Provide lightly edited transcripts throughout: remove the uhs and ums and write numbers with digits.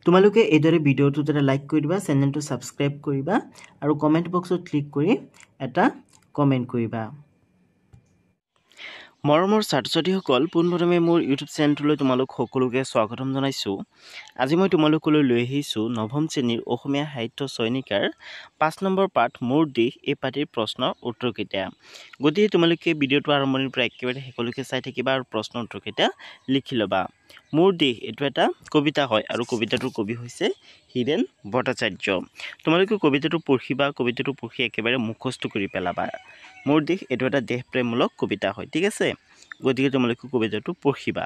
তোমালোকে এইদৰে ভিডিঅ'টো এটা লাইক কৰি দিবা, চেনেলটো সাবস্ক্ৰাইব কৰিবা আৰু কমেন্ট বক্সত ক্লিক কৰি এটা কমেন্ট কৰিবা। মৰমৰ ছাত্ৰ-ছাত্ৰীসকল, পোনপ্ৰথমে মোৰ ইউটিউব চেনেলটোলৈ তোমালোক সকলোকে স্বাগতম জনাইছোঁ। আজি মই তোমালোকলৈ লৈ আহিছোঁ নৱম শ্ৰেণীৰ অসমীয়া সাহিত্য চয়নিকাৰ 5 নম্বৰ পাঠ মোৰ দেশ এই পাঠৰ প্ৰশ্নৰ উত্তৰকেইটা। গতিকে তোমালোকে ভিডিঅ'টো আৰম্ভণিৰ পৰা একেবাৰে শেষলৈকে চাই থাকিবা আৰু প্ৰশ্নৰ উত্তৰকেইটা লিখি ল'বা। মোৰ দেশ এইটো এটা কবিতা হয় আৰু কবিতাটোৰ কবি হৈছে হীৰেণ ভট্টাচাৰ্য। তোমালোকে কবিতাটো পঢ়িবা, কবিতাটো পঢ়ি একেবাৰে মুখস্থ কৰি পেলাবা। মোৰ দেশ এইটো এটা দেশপ্ৰেমমূলক কবিতা হয়, ঠিক আছে। গতিকে তোমালোকে কবিতাটো পঢ়িবা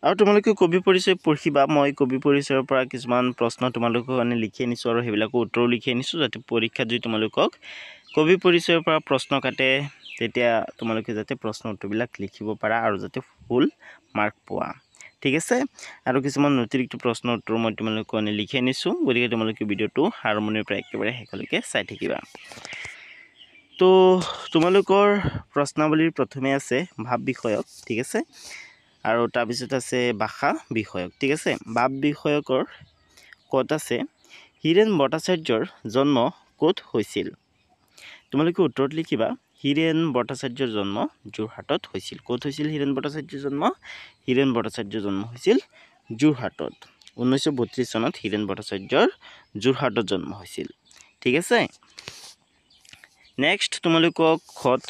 আৰু তোমালোকে কবি পৰিচয় পঢ়িবা। মই কবি পৰিচয়ৰ পৰা কিছুমান প্ৰশ্ন তোমালোকৰ কাৰণে লিখি আনিছোঁ আৰু সেইবিলাকৰ উত্তৰো লিখি আনিছোঁ, যাতে পৰীক্ষাত যদি তোমালোকক কবি পৰিচয়ৰ পৰা প্ৰশ্ন কাটে তেতিয়া তোমালোকে যাতে প্ৰশ্ন উত্তৰবিলাক লিখিব পাৰা আৰু যাতে ফুল মাৰ্ক পোৱা, ঠিক আছে। আৰু কিছুমান অতিৰিক্ত প্ৰশ্ন উত্তৰ মই তোমালোকৰ কাৰণে লিখি আনিছোঁ। গতিকে তোমালোকে ভিডিঅ'টো আৰম্ভণিৰ পৰা একেবাৰে শেষলৈকে চাই থাকিবা। তো তোমালোকৰ প্ৰশ্নাৱলীৰ প্ৰথমে আছে ভাৱ বিষয়ক, ঠিক আছে, আৰু তাৰপিছত আছে ভাষা বিষয়ক, ঠিক আছে। ভাৱ বিষয়কৰ ক'ত আছে হীৰেণ ভট্টাচাৰ্যৰ জন্ম ক'ত হৈছিল? তোমালোকে উত্তৰত লিখিবা হীৰেণ ভট্টাচাৰ্যৰ জন্ম যোৰহাটত হৈছিল। ক'ত হৈছিল হীৰেণ ভট্টাচাৰ্যৰ জন্ম? হীৰেণ ভট্টাচাৰ্যৰ জন্ম হৈছিল যোৰহাটত। 1932 চনত হীৰেণ ভট্টাচাৰ্যৰ যোৰহাটত জন্ম হৈছিল, ঠিক আছে। নেক্সট তোমালোকক খত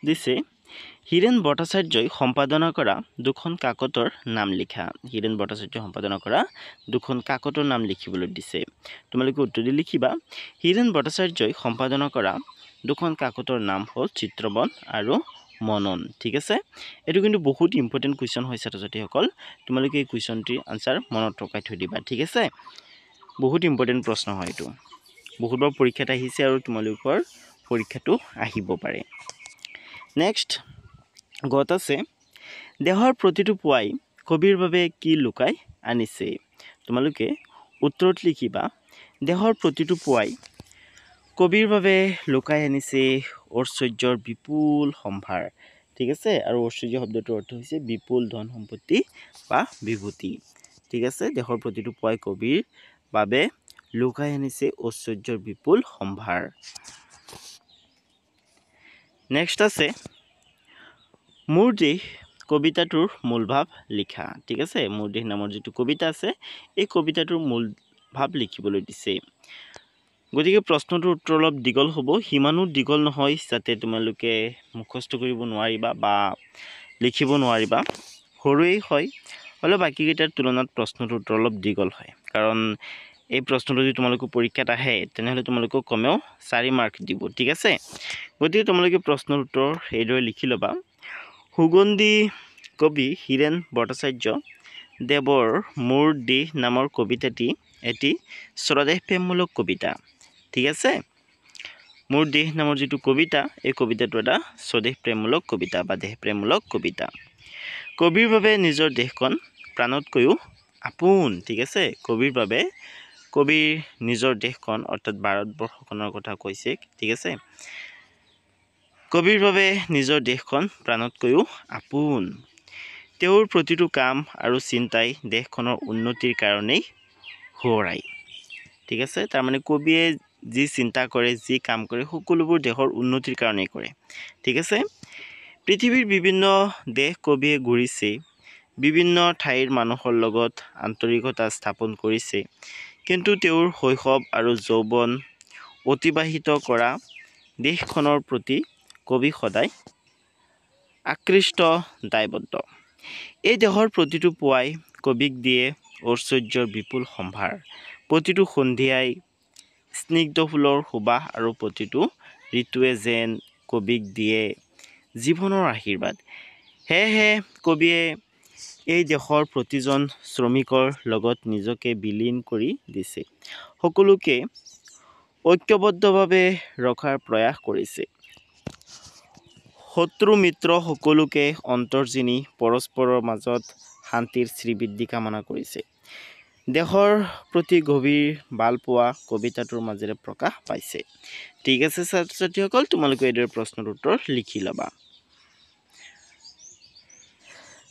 দিছে হীৰেণ ভট্টাচাৰ্যই সম্পাদনা কৰা দুখন কাকতৰ নাম লিখা। হীৰেণ ভট্টাচাৰ্যই সম্পাদনা কৰা দুখন কাকতৰ নাম লিখিবলৈ দিছে। তোমালোকে উত্তৰ দি লিখিবা হীৰেণ ভট্টাচাৰ্যই সম্পাদনা কৰা দুখন কাকতৰ নাম হ'ল চিত্ৰবন আৰু মনন, ঠিক আছে। এইটো কিন্তু বহুত ইম্পৰ্টেণ্ট কুৱেশ্যন হয় ছাত্ৰ-ছাত্ৰীসকল। তোমালোকে এই কুৱেশ্যনটিৰ আনচাৰ মনত ৰখাই থৈ দিবা, ঠিক আছে। বহুত ইম্পৰ্টেণ্ট প্ৰশ্ন হয় এইটো, বহুতবাৰ পৰীক্ষাত আহিছে আৰু তোমালোকৰ পৰীক্ষাটো আহিব পাৰে। নেক্সট গত আছে দেহৰ প্ৰতিটো পুৱাই কবিৰ বাবে কি লুকাই আনিছে? তোমালোকে উত্তৰত লিখিবা দেহৰ প্ৰতিটো পুৱাই কবিৰ বাবে লুকাই আনিছে ঐশ্বৰ্যৰ বিপুল সম্ভাৰ, ঠিক আছে। আৰু ঐশ্বৰ্য শব্দটোৰ অৰ্থ হৈছে বিপুল ধন সম্পত্তি বা বিভূতি, ঠিক আছে। দেহৰ প্ৰতিটো পুৱাই কবিৰ বাবে লুকাই আনিছে ঐশ্বৰ্যৰ বিপুল সম্ভাৰ। নেক্সট আছে মোৰ দেশ কবিতাটোৰ মূল ভাৱ লিখা, ঠিক আছে। মোৰ দেশ নামৰ যিটো কবিতা আছে এই কবিতাটোৰ মূল ভাৱ লিখিবলৈ দিছে। গতিকে প্ৰশ্নটোৰ উত্তৰ অলপ দীঘল হ'ব, সিমানো দীঘল নহয় যাতে তোমালোকে মুখস্থ কৰিব নোৱাৰিবা বা লিখিব নোৱাৰিবা, সৰুৱেই হয়। হ'লেও বাকীকেইটাৰ তুলনাত প্ৰশ্নটোৰ উত্তৰ অলপ দীঘল হয়, কাৰণ এই প্ৰশ্নটো যদি তোমালোকৰ পৰীক্ষাত আহে তেনেহ'লে তোমালোকক কমেও 4 মাৰ্ক দিব, ঠিক আছে। গতিকে তোমালোকে প্ৰশ্নৰ উত্তৰ এইদৰে লিখি ল'বা সুগন্ধি কবি হীৰেণ ভট্টাচাৰ্য দেৱৰ মোৰ দেশ নামৰ কবিতাটি এটি স্বদেশপ্ৰেমমূলক কবিতা, ঠিক আছে। মোৰ দেশ নামৰ যিটো কবিতা এই কবিতাটো এটা স্বদেশপ্ৰেমমূলক কবিতা বা দেশপ্ৰেমমূলক কবিতা। কবিৰ বাবে নিজৰ দেশখন প্ৰাণতকৈও আপোন, ঠিক আছে। কবিৰ বাবে কবিৰ নিজৰ দেশখন অৰ্থাৎ ভাৰতবৰ্ষখনৰ কথা কৈছে, ঠিক আছে। কবিৰ বাবে নিজৰ দেশখন প্ৰাণতকৈও আপোন। তেওঁৰ প্ৰতিটো কাম আৰু চিন্তাই দেশখনৰ উন্নতিৰ কাৰণেই সোঁৱৰাই, ঠিক আছে। তাৰমানে কবিয়ে যি চিন্তা কৰে, যি কাম কৰে সকলোবোৰ দেশৰ উন্নতিৰ কাৰণেই কৰে, ঠিক আছে। পৃথিৱীৰ বিভিন্ন দেশ কবিয়ে ঘূৰিছে, বিভিন্ন ঠাইৰ মানুহৰ লগত আন্তৰিকতা স্থাপন কৰিছে, কিন্তু তেওঁৰ শৈশৱ আৰু যৌৱন অতিবাহিত কৰা দেশখনৰ প্ৰতি কবি সদায় আকৃষ্ট দায়বদ্ধ। এই দেশৰ প্ৰতিটো পুৱাই কবিক দিয়ে ঐশ্বৰ্যৰ বিপুল সম্ভাৰ, প্ৰতিটো সন্ধিয়াই স্নিগ্ধ ফুলৰ সুবাস আৰু প্ৰতিটো ঋতুৱে যেন কবিক দিয়ে জীৱনৰ আশীৰ্বাদ। সেয়েহে কবিয়ে এই দেশৰ প্ৰতিজন শ্ৰমিকৰ লগত নিজকে বিলীন কৰি দিছে, সকলোকে ঐক্যবদ্ধভাৱে ৰখাৰ প্ৰয়াস কৰিছে। শত্ৰু মিত্ৰ সকলোকে অন্তৰ্জিনি পৰস্পৰৰ মাজত শান্তিৰ শ্ৰীবৃদ্ধি কামনা কৰিছে। দেশৰ প্ৰতি গভীৰ ভালপোৱা কবিতাটোৰ মাজেৰে প্ৰকাশ পাইছে, ঠিক আছে ছাত্ৰ-ছাত্ৰীসকল। তোমালোকে এইদৰে প্ৰশ্নৰ উত্তৰ লিখি ল'বা।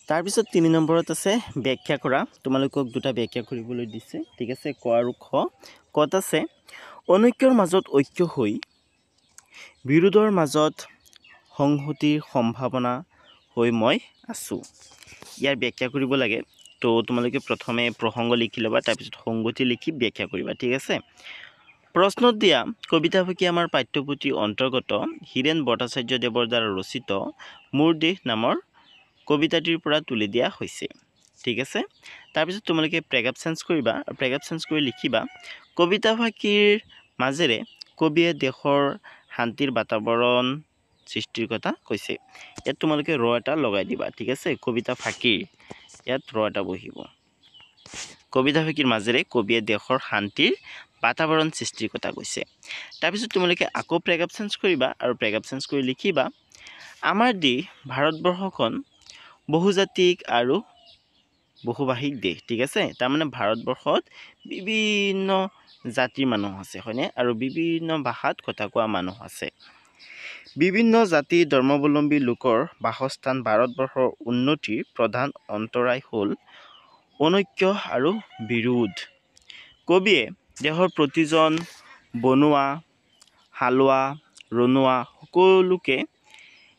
তাৰপিছত 3 নম্বৰত আছে ব্যাখ্যা কৰা তোমালোকক দুটা ব্যাখ্যা কৰিবলৈ দিছে ঠিক আছে ক আৰু খ কত আছে অনৈক্যৰ মাজত ঐক্য হৈ বিৰোধৰ মাজত সংহতিৰ সম্ভাৱনা হৈ মই আছো ইয়াৰ ব্যাখ্যা কৰিব লাগে তো তোমালোকে প্ৰথমে প্ৰসংগ লিখি ল'বা তাৰপিছত সংগতি লিখি ব্যাখ্যা কৰিবা ঠিক আছে প্ৰশ্নত দিয়া কবিতাফাকি আমাৰ পাঠ্যপুথিৰ অন্তৰ্গত হীৰেন ভট্টাচাৰ্যদেৱৰ দ্বাৰা ৰচিত মোৰ দেশ নামৰ কবিতাটিৰ পৰা তুলি দিয়া হৈছে ঠিক আছে তাৰপিছত তোমালোকে প্ৰেগ এবচেঞ্চ কৰিবা প্ৰেগ এবচেঞ্চ কৰি লিখিবা কবিতাফাকিৰ মাজেৰে কবিয়ে দেশৰ শান্তিৰ বাতাবৰণ সৃষ্টিৰ কথা কৈছে ইয়াত তোমালোকে ৰ এটা লগাই দিবা ঠিক আছে কবিতাফাকিৰ ইয়াত ৰ এটা বহিব কবিতাফাকিৰ মাজেৰে কবিয়ে দেশৰ শান্তিৰ বাতাবৰণ সৃষ্টিৰ কথা কৈছে তাৰপিছত তোমালোকে আকৌ প্ৰেগ এবচেঞ্চ কৰিবা আৰু প্ৰেগ এবচেঞ্চ কৰি লিখিবা আমাৰ দেশ ভাৰতবৰ্ষখন বহুজাতিক আৰু বহুভাষিক দেশ ঠিক আছে তাৰমানে ভাৰতবৰ্ষত বিভিন্ন জাতিৰ মানুহ আছে হয়নে আৰু বিভিন্ন ভাষাত কথা কোৱা মানুহ আছে বিভিন্ন জাতি ধৰ্মাৱলম্বী লোকৰ বাসস্থান ভাৰতবৰ্ষৰ উন্নতিৰ প্ৰধান অন্তৰায় হ'ল অনৈক্য আৰু বিৰোধ কবিয়ে দেশৰ প্ৰতিজন বনুৱা হালোৱা ৰণুৱা সকলোকে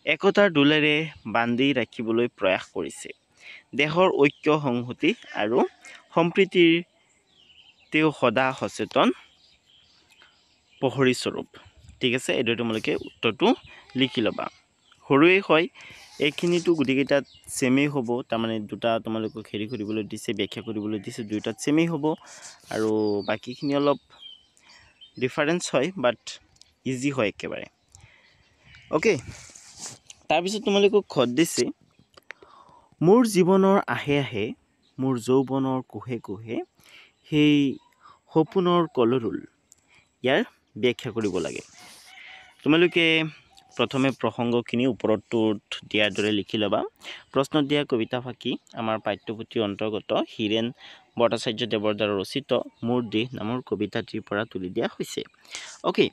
একতাৰ দোলেৰে বান্ধি ৰাখিবলৈ প্ৰয়াস কৰিছে দেশৰ ঐক্য সংহতি আৰু সম্প্ৰীতিৰ তেওঁ সদা সচেতন প্ৰহৰী স্বৰূপ ঠিক আছে এইটো তোমালোকে উত্তৰটো লিখি ল'বা সৰুৱে হয় এইখিনিতো গোটেইকেইটাত সেমেই হ'ব তাৰমানে দুটা তোমালোকক হেৰি কৰিবলৈ দিছে ব্যাখ্যা কৰিবলৈ দিছে দুইটাত সেমেই হ'ব আৰু বাকীখিনি অলপ ডিফাৰেন্স হয় বাট ইজি হয় একেবাৰে ওকে তাৰপিছত তোমালোকক খত দিছে মোৰ জীৱনৰ আহে আহে মোৰ যৌৱনৰ কোহে কোহে সেই সপোনৰ কলৰুল ইয়াৰ ব্যাখ্যা কৰিব লাগে তোমালোকে প্ৰথমে প্ৰসংগখিনি ওপৰটোত দিয়াৰ দৰে লিখি ল'বা প্ৰশ্নত দিয়া কবিতাফাকি আমাৰ পাঠ্যপুথিৰ অন্তৰ্গত হীৰেন ভট্টাচাৰ্যদেৱৰ দ্বাৰা ৰচিত মোৰ দেশ নামৰ কবিতাটিৰ পৰা তুলি দিয়া হৈছে ওকে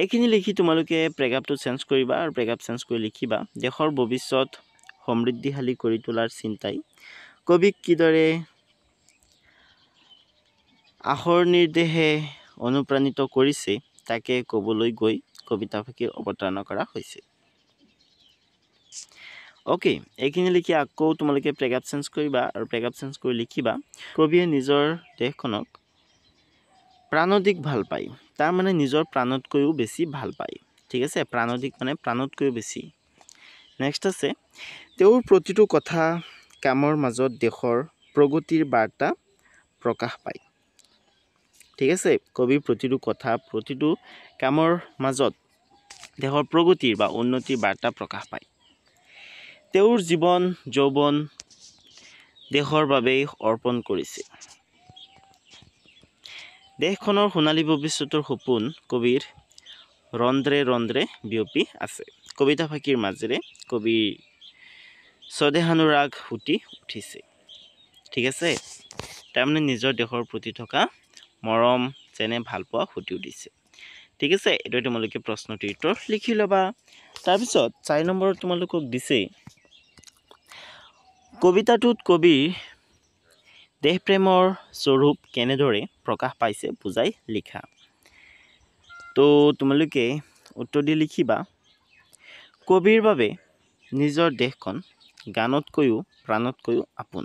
এইখিনি লিখি তোমালোকে প্ৰেগ আপটো চেঞ্জ কৰিবা আৰু প্ৰেগ আপ চেঞ্জ কৰি লিখিবা দেশৰ ভৱিষ্যত সমৃদ্ধিশালী কৰি তোলাৰ চিন্তাই কবিক কিদৰে আখৰ নিৰ্দেশে অনুপ্ৰাণিত কৰিছে তাকে ক'বলৈ গৈ কবিতাফাকিৰ অৱতাৰণা কৰা হৈছে ওকে এইখিনি লিখি আকৌ তোমালোকে প্ৰেগ আপ চেঞ্জ কৰিবা আৰু প্ৰেগ আপ চেঞ্জ কৰি লিখিবা কবিয়ে নিজৰ দেশখনক প্ৰাণোদিক ভাল পায় তাৰ মানে নিজৰ প্ৰাণতকৈও বেছি ভাল পায় ঠিক আছে প্ৰাণোদিক মানে প্ৰাণতকৈও বেছি নেক্সট আছে তেওঁৰ প্ৰতিটো কথা কামৰ মাজত দেশৰ প্ৰগতিৰ বাৰ্তা প্ৰকাশ পায় ঠিক আছে কবিৰ প্ৰতিটো কথা প্ৰতিটো কামৰ মাজত দেশৰ প্ৰগতিৰ বা উন্নতিৰ বাৰ্তা প্ৰকাশ পায় তেওঁৰ জীৱন যৌৱন দেশৰ বাবে অৰ্পণ কৰিছে দেশখনৰ সোণালী ভৱিষ্যতৰ সপোন কবিৰ ৰন্ধ্ৰে ৰন্ধ্ৰে বিয়পি আছে কবিতাফাকিৰ মাজেৰে কবিৰ স্বদেহানুৰাগ ফুটি উঠিছে ঠিক আছে তাৰমানে নিজৰ দেশৰ প্ৰতি থকা মৰম যেনে ভাল পোৱা ফুটি উঠিছে ঠিক আছে এইটো তোমালোকে প্ৰশ্নটিৰ উত্তৰ লিখি ল'বা তাৰপিছত 4 নম্বৰত তোমালোকক দিছে কবিতাটোত কবিৰ দেশপ্ৰেমৰ স্বৰূপ কেনেদৰে প্ৰকাশ পাইছে বুজাই লিখা তো তোমালোকে উত্তৰ দি লিখিবা কবিৰ বাবে নিজৰ দেশখন গানতকৈও প্ৰাণতকৈও আপোন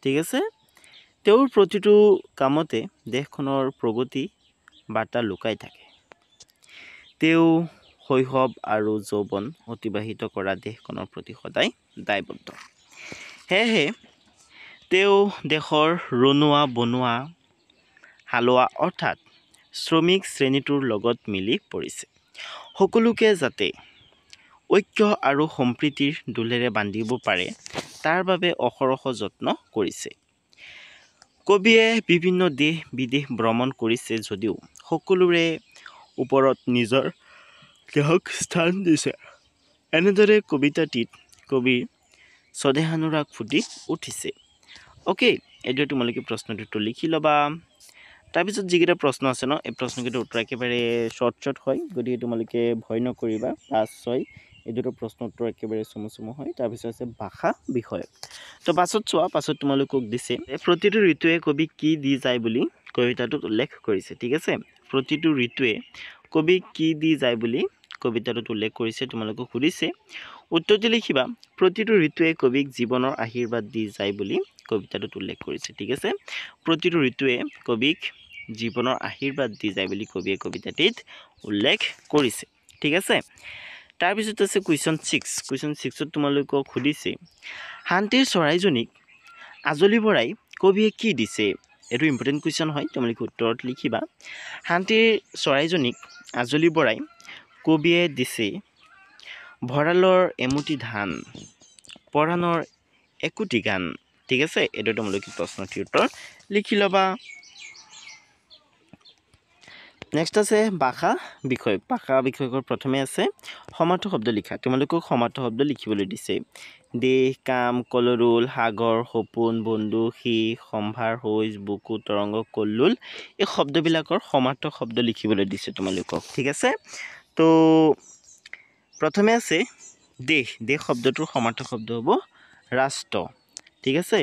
ঠিক আছে তেওঁৰ প্ৰতিটো কামতে দেশখনৰ প্ৰগতি বাৰ্তা লুকাই থাকে তেওঁ শৈশৱ আৰু যৌৱন অতিবাহিত কৰা দেশখনৰ প্ৰতি সদায় দায়বদ্ধ সেয়েহে তেওঁ দেশৰ ৰণুৱা বনুৱা হালোৱা অৰ্থাৎ শ্ৰমিক শ্ৰেণীটোৰ লগত মিলি পৰিছে সকলোকে যাতে ঐক্য আৰু সম্প্ৰীতিৰ দোলেৰে বান্ধিব পাৰে তাৰ বাবে অহৰহ যত্ন কৰিছে কবিয়ে বিভিন্ন দেশ বিদেশ ভ্ৰমণ কৰিছে যদিও সকলোৰে ওপৰত নিজৰ দেশক স্থান দিছে এনেদৰে কবিতাটিত কবিৰ স্বদেহানুৰাগ ফুটি উঠিছে ওকে এইটো তোমালোকে প্ৰশ্নটো লিখি ল'বা তাৰপিছত যিকেইটা প্ৰশ্ন আছে ন এই প্ৰশ্নকেইটাৰ উত্তৰ একেবাৰে শ্বৰ্ট হয় গতিকে তোমালোকে ভয় নকৰিবা 5-6 এই দুটো প্ৰশ্ন উত্তৰ একেবাৰে চমু হয় তাৰপিছত আছে ভাষা বিষয়ক তো পাছত চোৱা পাছত তোমালোকক দিছে প্ৰতিটো ঋতুৱে কবি কি দি যায় বুলি কবিতাটোত উল্লেখ কৰিছে ঠিক আছে প্ৰতিটো ঋতুৱে কবি কি দি যায় বুলি কবিতাটোত উল্লেখ কৰিছে তোমালোকক সুধিছে উত্তৰটি লিখিবা প্ৰতিটো ঋতুৱে কবিক জীৱনৰ আশীৰ্বাদ দি যায় বুলি কবিতাটোত উল্লেখ কৰিছে ঠিক আছে প্ৰতিটো ঋতুৱে কবিক জীৱনৰ আশীৰ্বাদ দি যায় বুলি কবিয়ে কবিতাটিত উল্লেখ কৰিছে ঠিক আছে তাৰপিছত আছে কুৱেশ্যন 6 কুৱেশ্যন 6ত তোমালোকক সুধিছে শান্তিৰ চৰাইজনীক আজলি বৰাই কবিয়ে কি দিছে এইটো ইম্পৰ্টেণ্ট কুৱেশ্যন হয় তোমালোকে উত্তৰত লিখিবা শান্তিৰ চৰাইজনীক আজলি বৰাই কবিয়ে দিছে ভঁৰালৰ এমুঠি ধান পৰাণৰ একোটি গান ঠিক আছে এইটো তোমালোকে প্ৰশ্নটিৰ উত্তৰ লিখি ল'বা নেক্সট আছে ভাষা বিষয়কৰ প্ৰথমে আছে সমাৰ্থ শব্দ লিখা তোমালোকক সমাৰ্থ শব্দ লিখিবলৈ দিছে দেশ কাম কলৰোল সাগৰ সপোন বন্ধু শীষ সম্ভাৰ হৈজ বুকু তৰংগ কল্লোল এই শব্দবিলাকৰ সমাৰ্থ শব্দ লিখিবলৈ দিছে তোমালোকক ঠিক আছে তো প্ৰথমে আছে দেশ শব্দটোৰ সমাৰ্থ শব্দ হ'ব ৰাষ্ট্ৰ ঠিক আছে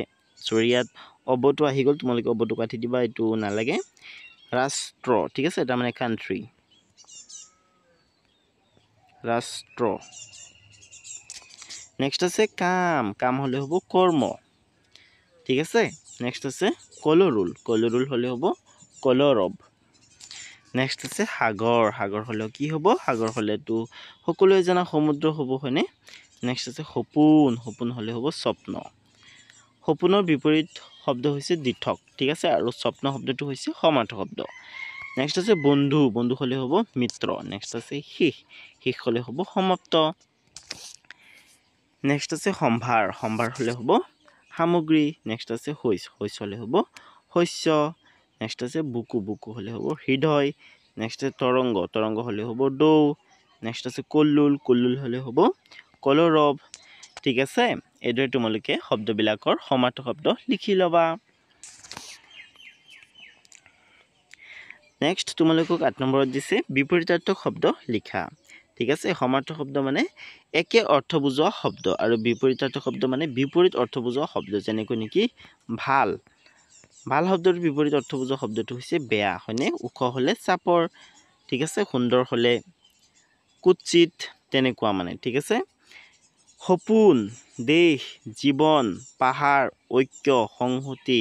সৰি ইয়াত অবটো আহি গ'ল তোমালোকে অবটো কাটি দিবা এইটো নালাগে ৰাষ্ট্ৰ ঠিক আছে এটা মানে কান্ট্ৰি ৰাষ্ট্ৰ নেক্সট আছে কাম হলে হ'ব কৰ্ম ঠিক আছে নেক্সট আছে কলৰোল হলে হ'ব কলৰৱ নেক্সট আছে সাগৰ হলে কি হ'ব সাগৰ হলেতো সকলোৱে জানা সমুদ্ৰ হ'ব হয়নে নেক্সট আছে সপোন হলে হ'ব স্বপ্ন সপোনৰ বিপৰীত শব্দ হৈছে দিঠক ঠিক আছে আৰু স্বপ্ন শব্দটো হৈছে সমাৰ্থ শব্দ নেক্সট আছে বন্ধু হলে হ'ব মিত্ৰ নেক্সট আছে শেষ হলে হ'ব সমাপ্ত নেক্সট আছে সম্ভাৰ হলে হ'ব সামগ্ৰী নেক্সট আছে হৈছ হলে হ'ব শস্য নেক্সট আছে বুকু হলে হ'ব হৃদয় নেক্সট আছে তৰংগ হলে হ'ব দৌ নেক্সট আছে কল্লোল হলে হ'ব কলৰৱ ঠিক আছে এইদৰে তোমালোকে শব্দবিলাকৰ সমাৰ্থ শব্দ লিখি ল'বা নেক্সট তোমালোকক 8 নম্বৰত দিছে বিপৰীতাৰ্থক শব্দ লিখা ঠিক আছে সমাৰ্থ শব্দ মানে একে অৰ্থ বুজোৱা শব্দ আৰু বিপৰীতাৰ্থক শব্দ মানে বিপৰীত অৰ্থ বুজোৱা শব্দ যেনেকৈ নেকি ভাল শব্দৰ বিপৰীত অৰ্থ বুজোৱা শব্দটো হৈছে বেয়া হয়নে ওখ হলে চাপৰ ঠিক আছে সুন্দৰ হলে কুৎচিত তেনেকুৱা মানে ঠিক আছে সপোন দেশ জীৱন পাহাৰ ঐক্য সংহতি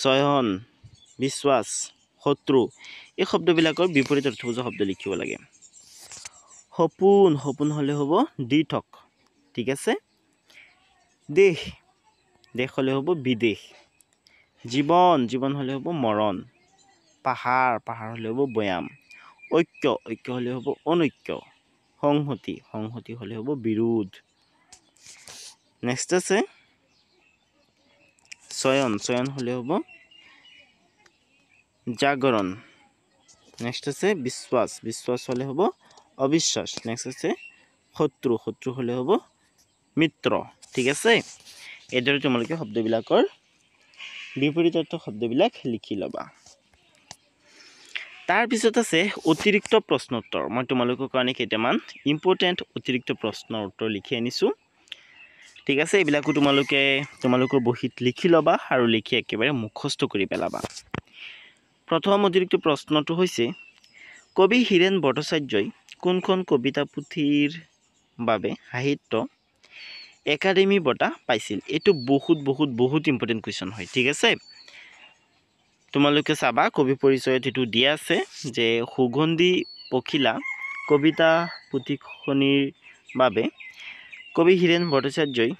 চয়ন বিশ্বাস শত্ৰু এই শব্দবিলাকৰ বিপৰীত অৰ্থ বুজোৱা শব্দ লিখিব লাগে সপোন হলে হ'ব দিঠক ঠিক আছে দেশ হলে হ'ব বিদেশ জীৱন হলে হ'ব মৰণ পাহাৰ হলে হ'ব বয়াম ঐক্য হলে হ'ব অনৈক্য সংহতি হলে হ'ব বিৰোধ নেক্সট আছে চয়ন হলে হ'ব জাগৰণ নেক্সট আছে বিশ্বাস হলে হ'ব অবিশ্বাস নেক্সট আছে শত্ৰু হলে হ'ব মিত্ৰ ঠিক আছে এইদৰে তোমালোকে শব্দবিলাকৰ বিপৰীত অৰ্থ শব্দবিলাক লিখি ল'বা তাৰপিছত আছে অতিৰিক্ত প্ৰশ্ন উত্তৰ মই তোমালোকৰ কাৰণে কেইটামান ইম্পৰ্টেণ্ট অতিৰিক্ত প্ৰশ্নৰ উত্তৰ লিখি আনিছো ঠিক আছে এইবিলাকো তোমালোকৰ বহীত লিখি ল'বা আৰু লিখি একেবাৰে মুখস্থ কৰি পেলাবা প্ৰথম অতিৰিক্ত প্ৰশ্নটো হৈছে কবি হীৰেন ভট্টাচাৰ্যই কোনখন কবিতা পুথিৰ বাবে সাহিত্য একাডেমি বঁটা পাইছিল এইটো বহুত ইম্পৰ্টেণ্ট কুৱেশ্যন হয় ঠিক আছে তোমালোকে চাবা কবি পৰিচয়ত এইটো দিয়া আছে যে সুগন্ধি পখিলা কবিতা পুথিখনিৰ বাবে কবি হীৰেন ভট্টাচাৰ্যই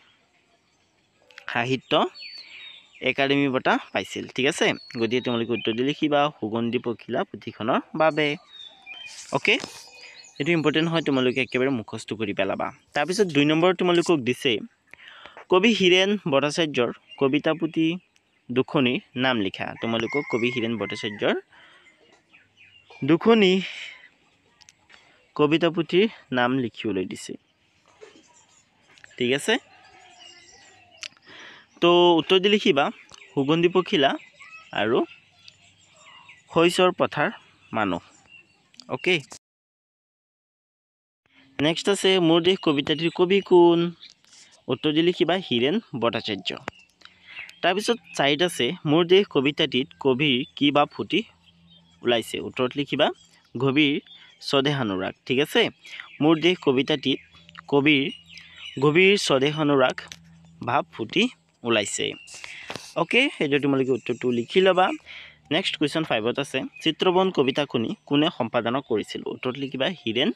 সাহিত্য একাডেমি বঁটা পাইছিল ঠিক আছে গতিকে তোমালোকে উত্তৰ দি লিখিবা সুগন্ধি পখিলা পুথিখনৰ বাবে ওকে এইটো ইম্পৰ্টেণ্ট হয় তোমালোকে একেবাৰে মুখস্থ কৰি পেলাবা তাৰপিছত 2 নম্বৰ তোমালোকক দিছে কবি হীৰেন ভট্টাচাৰ্যৰ কবিতা পুথি দুখনিৰ নাম লিখা তোমালোকক কবি হীৰেন ভট্টাচাৰ্যৰ দুখনি কবিতা পুথিৰ নাম লিখিবলৈ দিছে ঠিক আছে তো উত্তৰ দি লিখিবা সুগন্ধি পখিলা আৰু শইচৰ পথাৰ মানুহ ওকে নেক্সট আছে মোৰ দেশ কবিতাটিৰ কবি কোন উত্তৰ দি লিখিবা হীৰেণ ভট্টাচাৰ্য তাৰপিছত 4 আছে মোৰ দেশ কবিতাটিত কবিৰ কি বা ফুটি ওলাইছে উত্তৰত লিখিবা গভীৰ স্বদেহানুৰাগ ঠিক আছে মোৰ দেশ কবিতাটিত কবিৰ গভীৰ স্বদেহানুৰাগ ভাৱ ফুটি ওলাইছে ওকে সেইটো তোমালোকে উত্তৰটো লিখি ল'বা নেক্সট কুৱেশ্যন 5ত আছে চিত্ৰবন কবিতাখনি কোনে সম্পাদনা কৰিছিল উত্তৰত লিখিবা হীৰেণ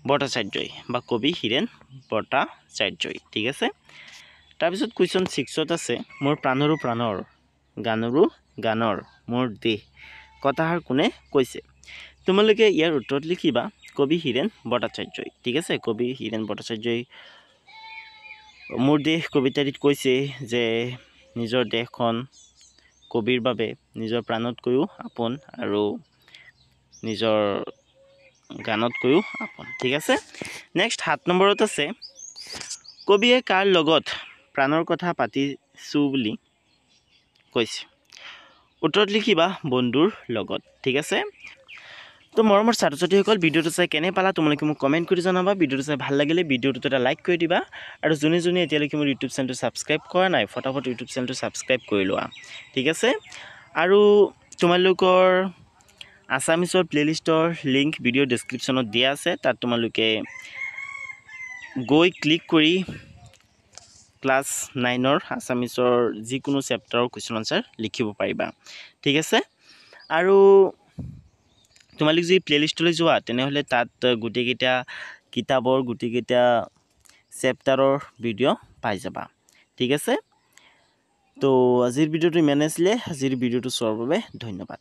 ভট্টাচাৰ্যই বা কবি হীৰেণ ভট্টাচাৰ্যই ঠিক আছে তাৰপিছত কুৱেশ্যন 6ত আছে মোৰ প্ৰাণৰো প্ৰাণৰ গানৰো গানৰ মোৰ দেশ কথাষাৰ কোনে কৈছে তোমালোকে ইয়াৰ উত্তৰত লিখিবা কবি হীৰেণ ভট্টাচাৰ্যই ঠিক আছে কবি হীৰেণ ভট্টাচাৰ্যই মোৰ দেশ কবিতাটিত কৈছে যে নিজৰ দেশখন কবিৰ বাবে নিজৰ প্ৰাণতকৈও আপোন আৰু নিজৰ গানতকৈও আপোন ঠিক আছে নেক্সট 7 নম্বৰত আছে কবিয়ে কাৰ লগত প্ৰাণৰ কথা পাতিছো বুলি কৈছে উত্তৰত লিখিবা বন্ধুৰ লগত ঠিক আছে তো মৰমৰ ছাত্ৰ ছাত্ৰীসকল ভিডিঅ'টো চাই কেনে পালা তোমালোকে মোক কমেণ্ট কৰি জনাবা ভিডিঅ'টো চাই ভাল লাগিলে ভিডিঅ'টো এটা লাইক কৰি দিবা আৰু যোনে যোনে এতিয়ালৈকে মোৰ ইউটিউব চেনেলটো ছাবস্ক্ৰাইব কৰা নাই ফটাফট ইউটিউব চেনেলটো ছাবস্ক্ৰাইব কৰি লোৱা ঠিক আছে আৰু তোমালোকৰ আছামিছৰ প্লেলিষ্টৰ লিংক ভিডিঅ' ডেছক্ৰিপশ্যনত দিয়া আছে তাত তোমালোকে গৈ ক্লিক কৰি ক্লাছ 9ৰ আছামিছৰ যিকোনো চেপ্টাৰৰ কুৱেশ্যন আনচাৰ লিখিব পাৰিবা ঠিক আছে আৰু তোমালোক যদি প্লেলিষ্টলৈ যোৱা তেনেহ'লে তাত গোটেইকেইটা কিতাপৰ গোটেইকেইটা চেপ্টাৰৰ ভিডিঅ' পাই যাবা ঠিক আছে তো আজিৰ ভিডিঅ'টো ইমানেই আছিলে আজিৰ ভিডিঅ'টো চোৱাৰ বাবে ধন্যবাদ